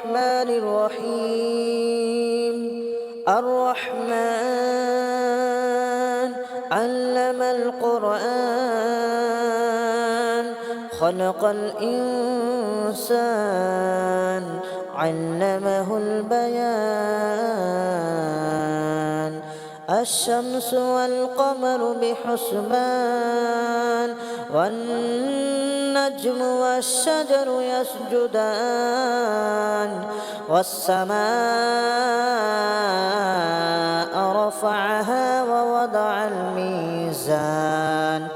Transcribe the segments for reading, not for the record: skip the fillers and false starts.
الرحمن الرحيم الرحمن علم القرآن خلق الإنسان علمه البيان الشمس والقمر بحسبان والنجم والشجر يسجدان والسماء رفعها ووضع الميزان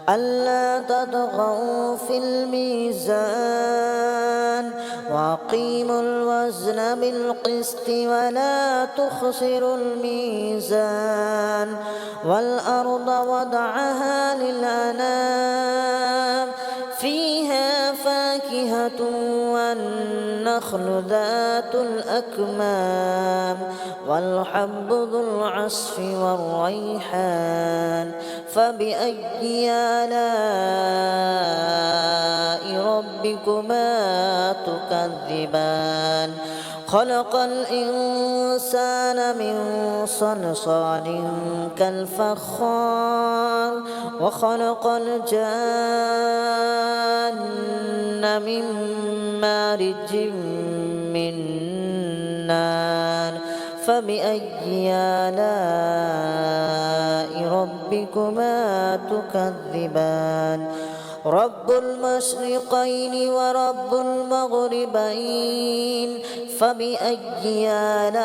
ألا تطغوا في الميزان وأقيموا الوزن بالقسط ولا تخسروا الميزان والأرض وضعها للأنام فيها فاكهة والنخل ذات الأكمام والحب ذو العصف والريحان فبأي آلاء ربكما تكذبان خلق الإنسان من صلصال كالفخار وخلق الجان من مارج من نار فبأي آلاء ربكما تكذبان رب المشرقين ورب المغربين فبأي آلاء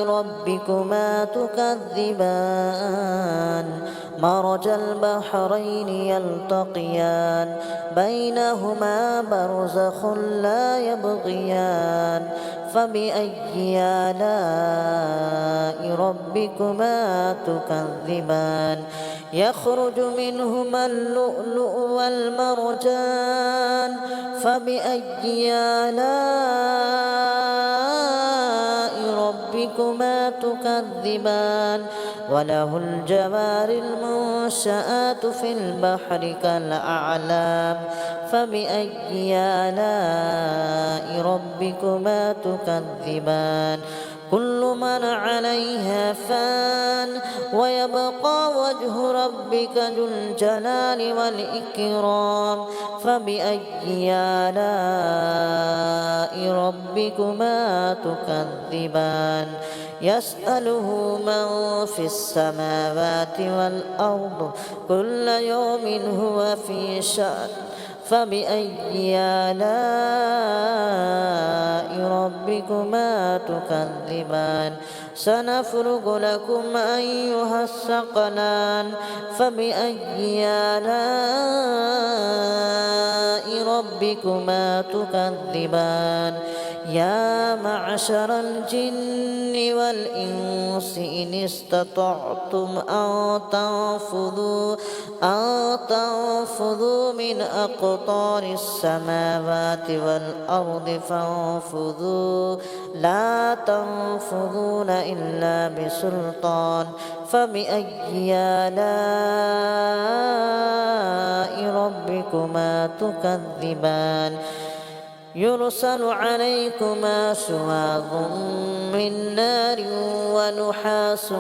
ربكما تكذبان مرج البحرين يلتقيان بينهما برزخ لا يبغيان فبأي آلاء ربكما تكذبان يخرج منهما اللؤلؤ والمرجان فبأي آلاء ربكما تكذبان وله الجوار المنشآت في البحر كالأعلام فبأي آلاء ربكما تكذبان كل من عليها فان ويبقى وجه ربك ذو الجلال والإكرام فبأي آلاء ربكما تكذبان يسأله من في السماوات والأرض كل يوم هو في شأن فبأي آلاء ربكما تكذبان سنفرغ لكم أيها الثقلان فبأي آلاء ربكما تكذبان يا معشر الجن والإنس إن استطعتم أن تنفذوا من أقطار السماوات والأرض فانفذوا لا تنفذون إلا بسلطان فبأي آلاء ربكما تكذبان يرسل عليكما شواظ من نار ونحاس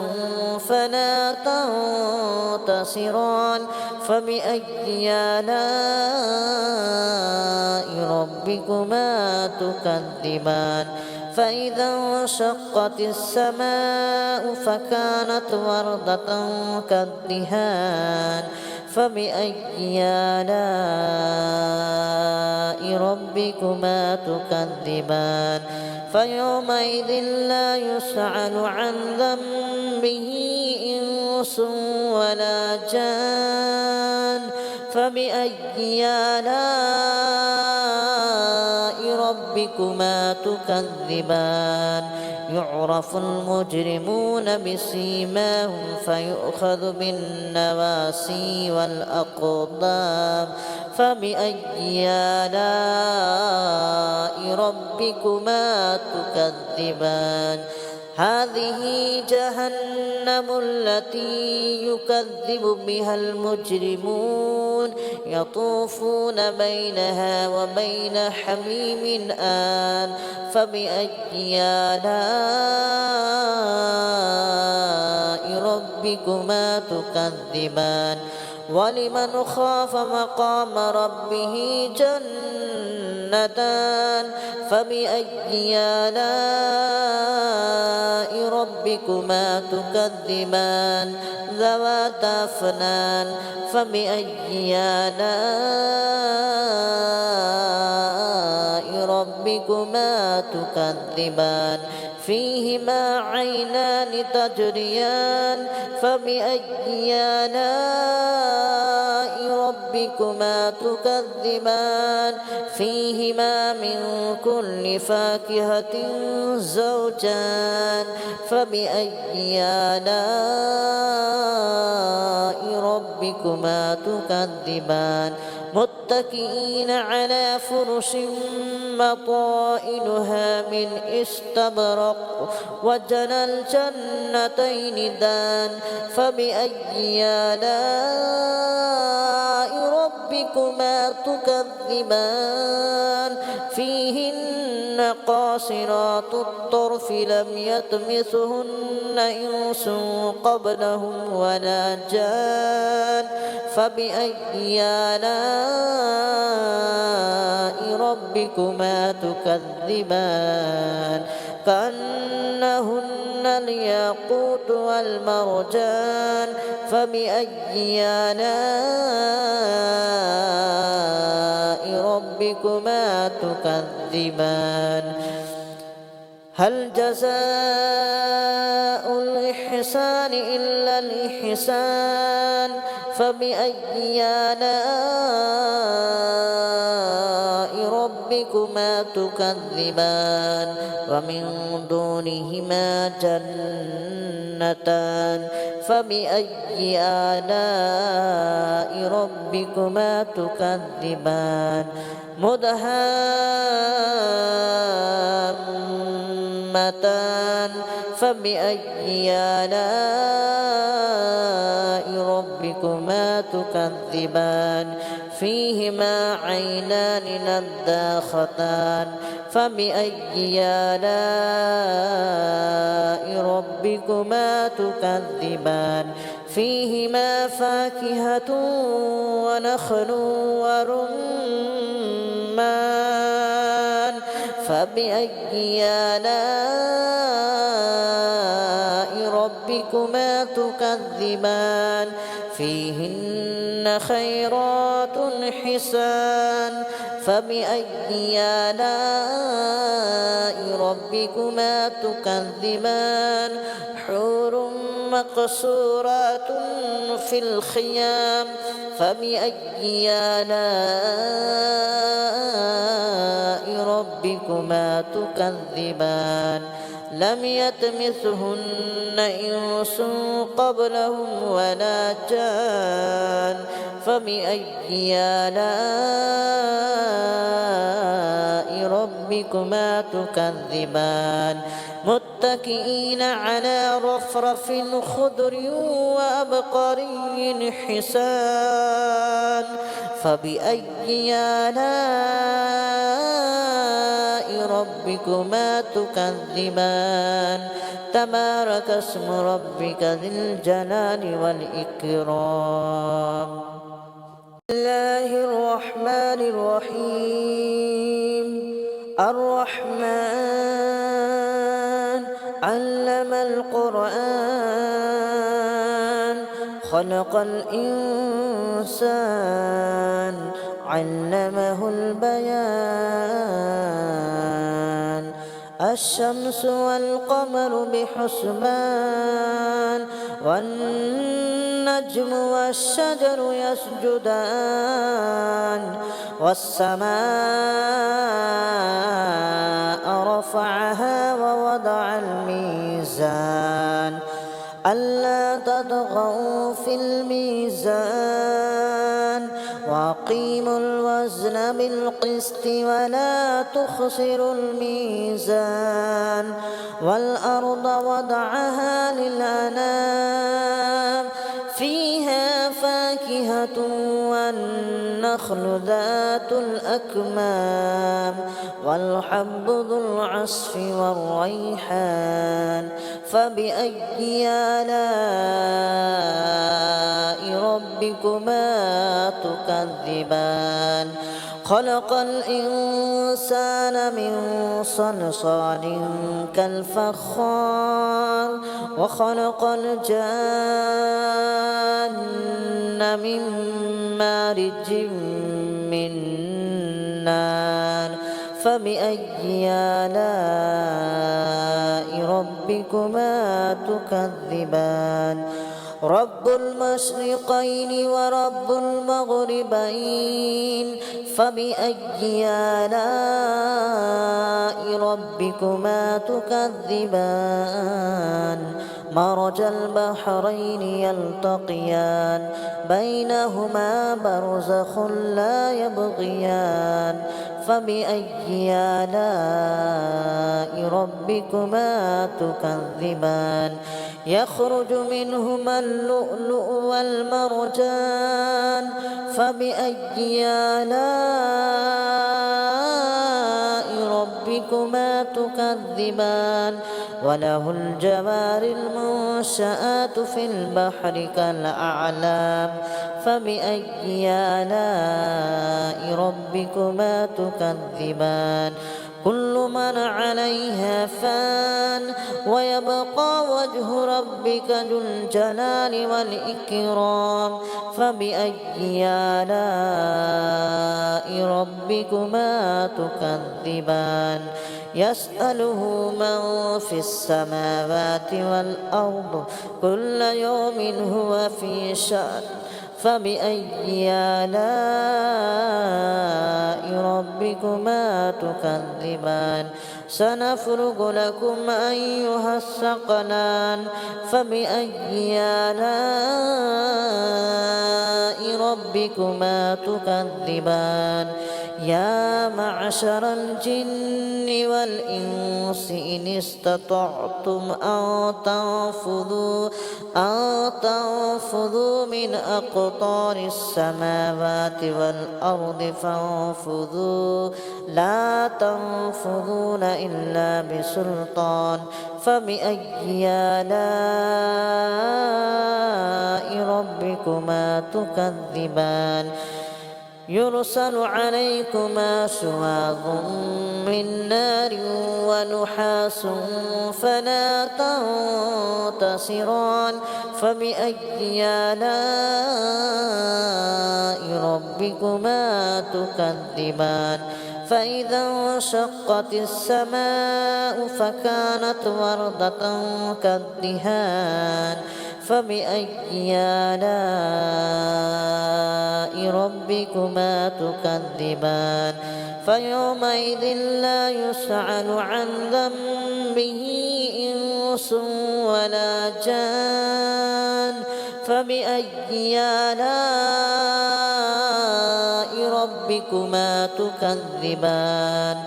فلا تنتصران فبأي آلاء ربكما تكذبان فإذا انشقت السماء فكانت وردة كالدهان فبأي آلاء ربكما تكذبان فيومئذ لا يسأل عن ذنبه إنس ولا جان فبأي آلاء ربكما تكذبان يعرف المجرمون بسيماهم فيؤخذ بالنواسي والأقدام فبأي آلاء ربكما تكذبان هذه جهنم التي يكذب بها المجرمون يطوفون بينها وبين حميم آن فبأي آلاء ربكما تكذبان ولمن خاف مقام ربه جنتان فبأي آلاء ربكما تكذبان ذواتا أفنان فبأي آلاء ربكما تكذبان فيهما عينان تجريان فبأي آلاء ربكما تكذبان فيهما من كل فاكهة زوجان فبأي آلاء ربكما تكذبان متكئين على فرش مطائنها من استبرق وجنى الجنتين دان فبأي آلاء ربكما تكذبان فيهن قاصرات الطرف لم يطمثهن إنس قبلهم ولا جان فبأي آلاء ربكما تكذبان كأنهن الياقوت والمرجان فبأي آلاء ربكما تكذبان هل جزاء الإحسان إلا الإحسان فبأي آلاء ربكما تكذبان ومن دونهما جنتان فبأي آلاء ربكما تكذبان مدهامتان فبأي آلاء ربكما تكذبان فيهما عينان نضاختان فبأي آلاء ربكما تكذبان فيهما فاكهة ونخل ورمان فبأي آلاء ربكما تكذبان فيهن خيرات حسان فبأي آلاء ربكما تكذبان حور مقصورات في الخيام فبأي آلاء ربكما تكذبان لم يطمثهن إنس قبلهم ولا جان فبأي آلاء ربكما تكذبان متكئين على رفرف خضر وأبقري حسان فبأي آلاء ربكما تكذبان تبارك اسم ربك ذي الجلال والإكرام بسم الله الرحمن الرحيم الرحمن علم القرآن خلق الإنسان علمه البيان الشمس والقمر بحسبان والنجم والشجر يسجدان والسماء رفعها ووضع الميزان ألا تطغوا في الميزان وأقيموا الوزن بالقسط ولا تخسروا الميزان والأرض وضعها للأنام فيها فاكهة والنخل ذات الأكمام والحب ذو العصف والريحان فبأي آلاء ربكما تكذبان خلق الإنسان من صلصال كالفخار وخلق الجان من مارج من نار فبأي آلاء ربكما تكذبان رب المشرقين ورب المغربين فبأي آلاء ربكما تكذبان مرج البحرين يلتقيان بينهما برزخ لا يبغيان فبأي آلاء ربكما تكذبان يخرج منهما اللؤلؤ والمرجان فبأي آلاء ربكما تكذبان وله الجوار المنشآت في البحر كالأعلام فبأي آلاء ربكما تكذبان كل من عليها فان ويبقى وجه ربك ذو الجلال والإكرام فبأي آلاء ربكما تكذبان يسأله من في السماوات والأرض كل يوم هو في شأن فبأي آلاء ربكما تكذبان سنفرغ لكم أيها الثقلان فبأي آلاء ربكما تكذبان يا معشر الجن والإنس إن استطعتم أن تنفذوا من أقطار السماوات والأرض فانفذوا لا تنفذون إلا بسلطان فبأي آلاء ربكما تكذبان يرسل عليكما شواظ من نار ونحاس فلا تنتصران فبأي آلاء ربكما تكذبان فإذا انشقت السماء فكانت وردة كالدهان فبأي آلاء ربكما تكذبان فيومئذ لا يسأل عن ذنبه إنس ولا جان فبأي آلاء ربكما تكذبان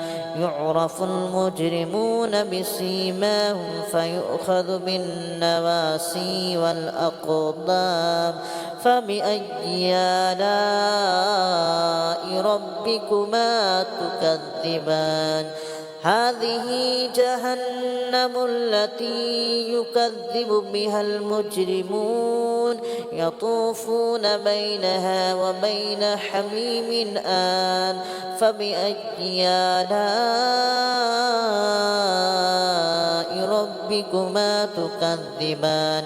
يعرف المجرمون بسيماهم فيؤخذ بالنواسي والأقدام فبأي آلاء ربكما تكذبان هذه جهنم التي يكذب بها المجرمون يطوفون بينها وبين حميم آن فبأي آلاء ربكما تكذبان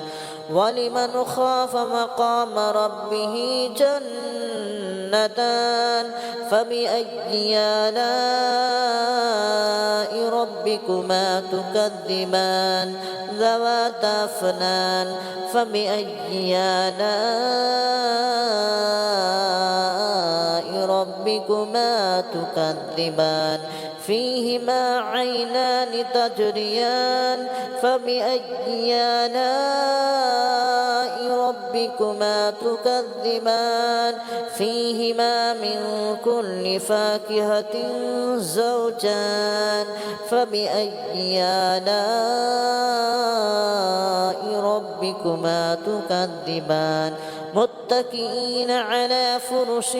ولمن خاف مقام ربه جنتان فبأي آلاء ربكما تكذبان ذواتا أفنان فبأي آلاء ربكما تكذبان فيهما عينان تجريان فبأي آلاء ربكما تكذبان فيهما من كل فاكهة زوجان فبأي آلاء ربكما تكذبان متكئين على فرش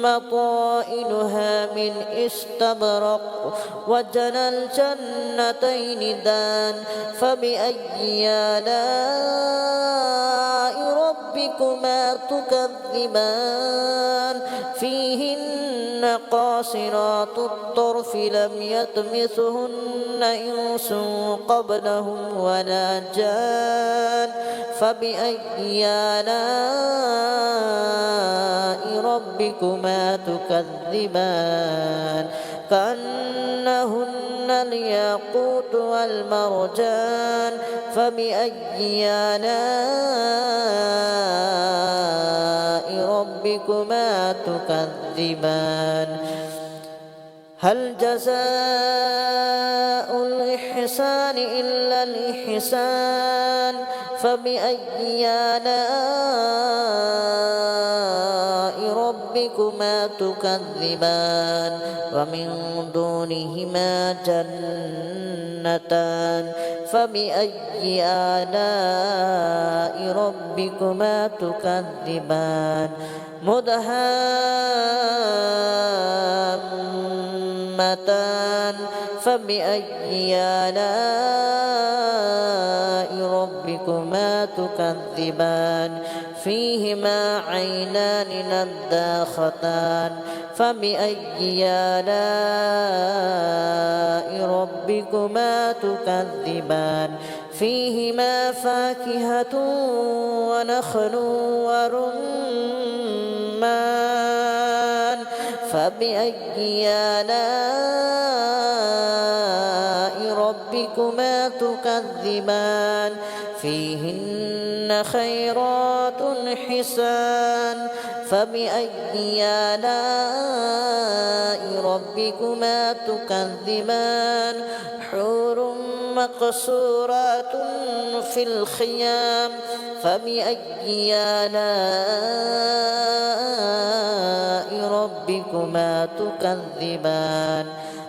مطائنها من استبرق وجنى الجنتين دان فبأي آلاء ربكما تكذبان فيهن قاصرات الطرف لم يطمثهن إنس قبلهم ولا جان فبأي آلاء ربكما تكذبان كأنهن الياقوت والمرجان فبأي آلاء ربكما تكذبان هل جزاء الإحسان إلا الإحسان فبأي آلاء ربكما تكذبان ومن دونهما جنتان فبأي آلاء ربكما تكذبان مدهامتان فبأي آلاء ربكما تكذبان فيهما عينان نضاختان فبأي آلاء ربكما تكذبان فيهما فاكهة ونخل ورمان فبأي آلاء ربكما تكذبان فيهن خيرات حسان فبأي آلاء ربكما تكذبان حور مقصورات في الخيام فبأي آلاء ربكما تكذبان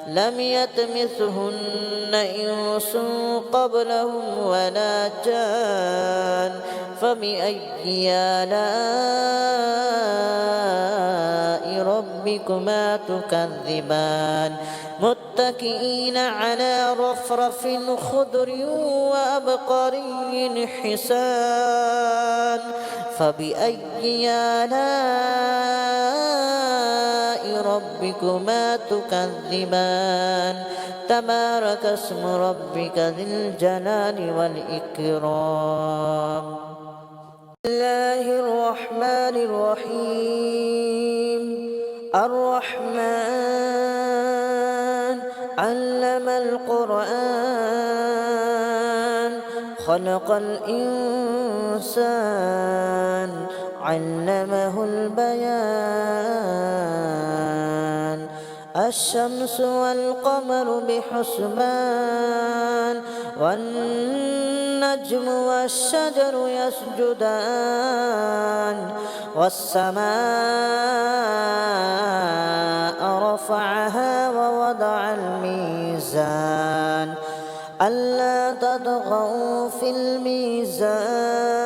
لم يطمثهن إنس قبلهم ولا جان فبأي آلاء ربكما تكذبان متكئين على رفرف خضر وأبقري حسان فبأي آلاء ربكما تكذبان تبارك اسم ربك ذي الجلال والإكرام بسم الله الرحمن الرحيم الرحمن علم القرآن خلق الإنسان علمه البيان الشمس والقمر بحسبان والنجم والشجر يسجدان والسماء رفعها ووضع الميزان ألا تطغوا في الميزان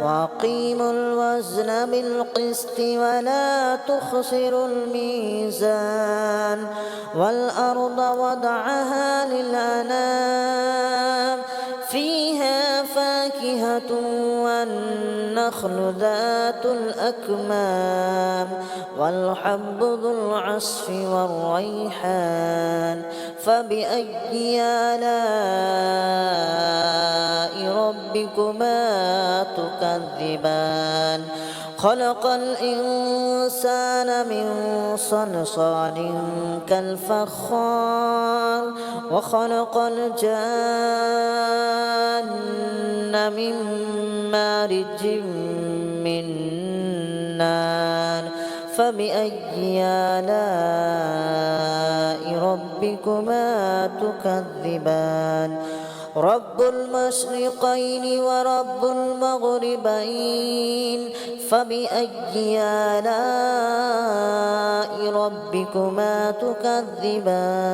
وأقيموا الوزن بالقسط ولا تخسروا الميزان والأرض وضعها للأنام فيها فاكهة والنخل ذات الأكمام والحب ذو العصف والريحان فبأي آلاء ربكما تكذبان خلق الإنسان من صلصال كالفخار وخلق الجان من مارج من نار فبأي آلاء ربكما تكذبان رب المشرقين ورب المغربين فبأي آلاء ربكما تكذبان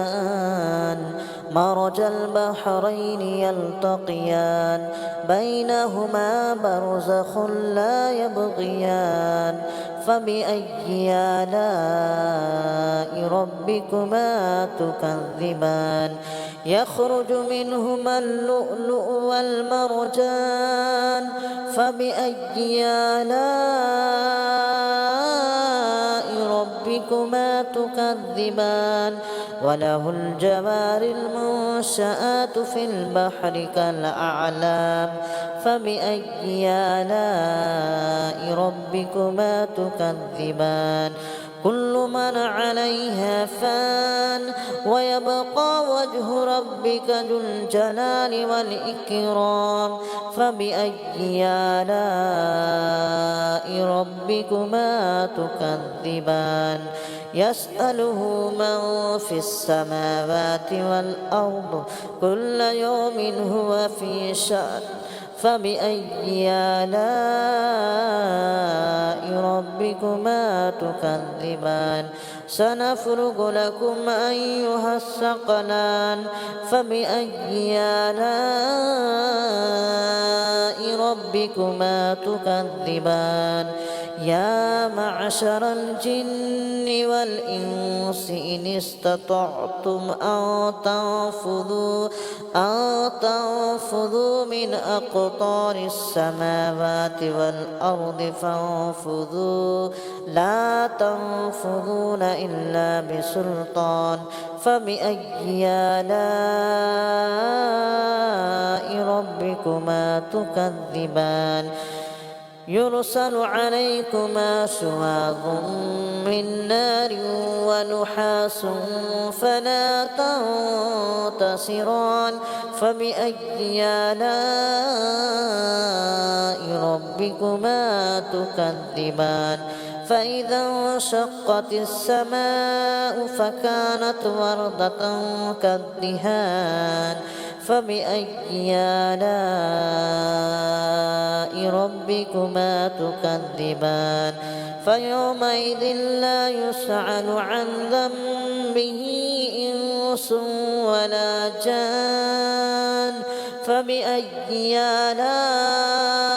مرج البحرين يلتقيان بينهما برزخ لا يبغيان فبأي آلاء ربكما تكذبان يخرج منهما اللؤلؤ والمرجان فبأي آلاء ربكما تكذبان وله الجوار المنشآت في البحر كالأعلام فبأي آلاء ربكما تكذبان كل من عليها فان ويبقى وجه ربك ذو الجلال والإكرام فبأي آلاء ربكما تكذبان يسأله من في السماوات والأرض كل يوم هو في شأن فبأي آلاء ربكما تكذبان سنفرغ لكم أيها الثقلان فبأي آلاء ربكما تكذبان يا معشر الجن والإنس إن استطعتم أن تنفذوا من أقطار السماوات والأرض فانفذوا لا تنفذون إلا بسلطان فبأي آلاء ربكما تكذبان يرسل عليكما شواظ من نار ونحاس فلا تنتصران فبأي آلاء ربكما تكذبان فإذا انشقت السماء فكانت وردة كالدهان فبأي آلاء ربكما تكذبان فيومئذ لا يسأل عن ذنبه إنس ولا جان فبأي آلاء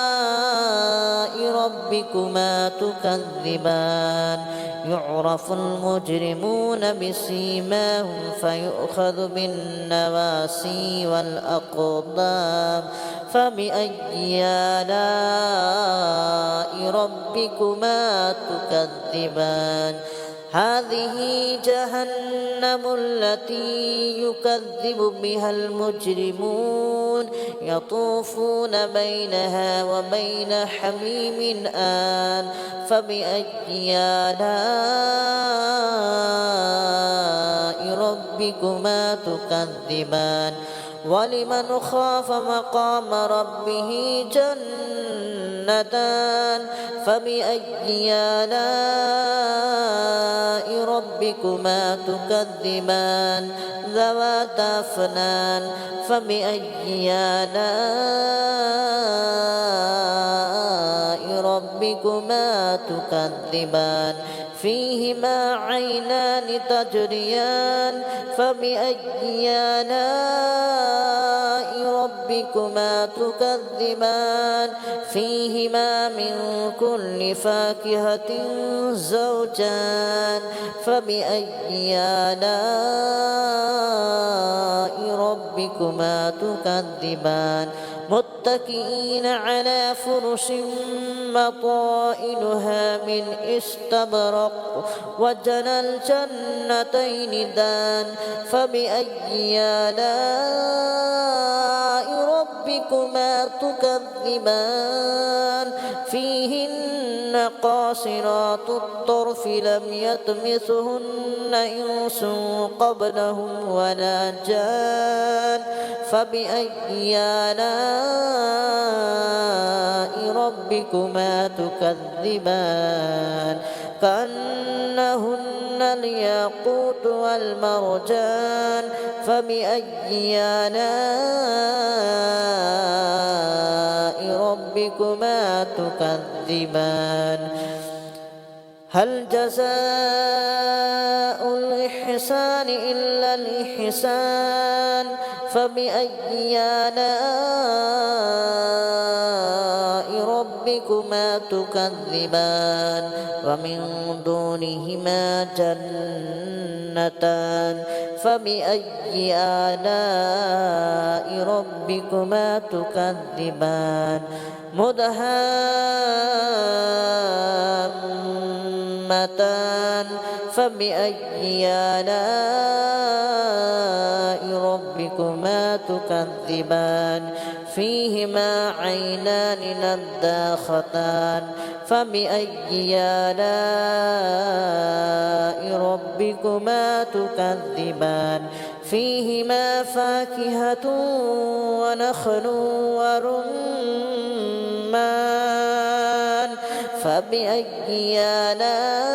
ربكما تكذبان يعرف المجرمون بسيماهم فيؤخذ بالنواسي والأقدام فبأي آلاء ربكما تكذبان هذه جهنم التي يكذب بها المجرمون يطوفون بينها وبين حميم آن فبأي آلاء ربكما تكذبان ولمن خاف مقام ربه جنتان فبأي آلاء ربكما تكذبان ذواتا أفنان فبأي آلاء ربكما تكذبان فيهما عينان تجريان فبأي آلاء ربكما تكذبان فيهما من كل فاكهة زوجان فبأي آلاء ربكما تكذبان متكئين على فرش مطائنها من استبرق وجنى الجنتين دان فبأي آلاء ربكما تكذبان فيهن قاصرات الطرف لم يطمثهن إنس قبلهم ولا جان فبأي آلاء ربكما تكذبان كأنهن الياقوت والمرجان فبأي آلاء ربكما تكذبان هل جزاء الإحسان إلا الإحسان فبأي آلاء ربكما تكذبان ومن دونهما جنتان فبأي آلاء ربكما تكذبان مدهامتان فبأي آلاء ربكما تكذبان فيهما عينان نضاختان فبأي آلاء ربكما تكذبان فيهما فاكهة ونخل ورمان فبأي آلاء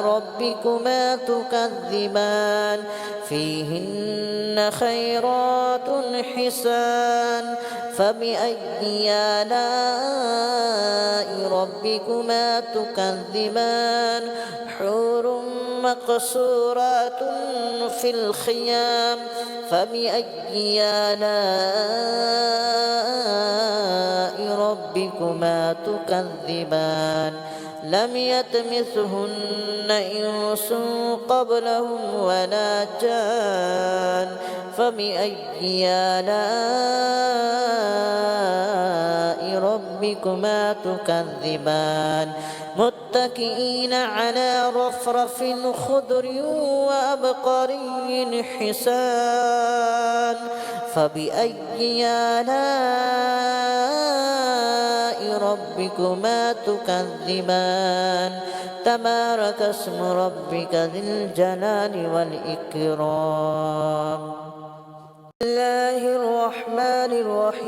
ربكما تكذبان فيهن خيرات حسان فبأي آلاء ربكما تكذبان حور مقصورات في الخيام فبأي آلاء ربكما تكذبان لم يطمثهن إنس قبلهم ولا جان فبأي آلاء ربكما تكذبان متكئين على رفرف خضر وأبقري حسان فبأي آلاء ربكما تكذبان تبارك اسم ربك ذي الجلال والإكرام. بسم الله الرحمن الرحيم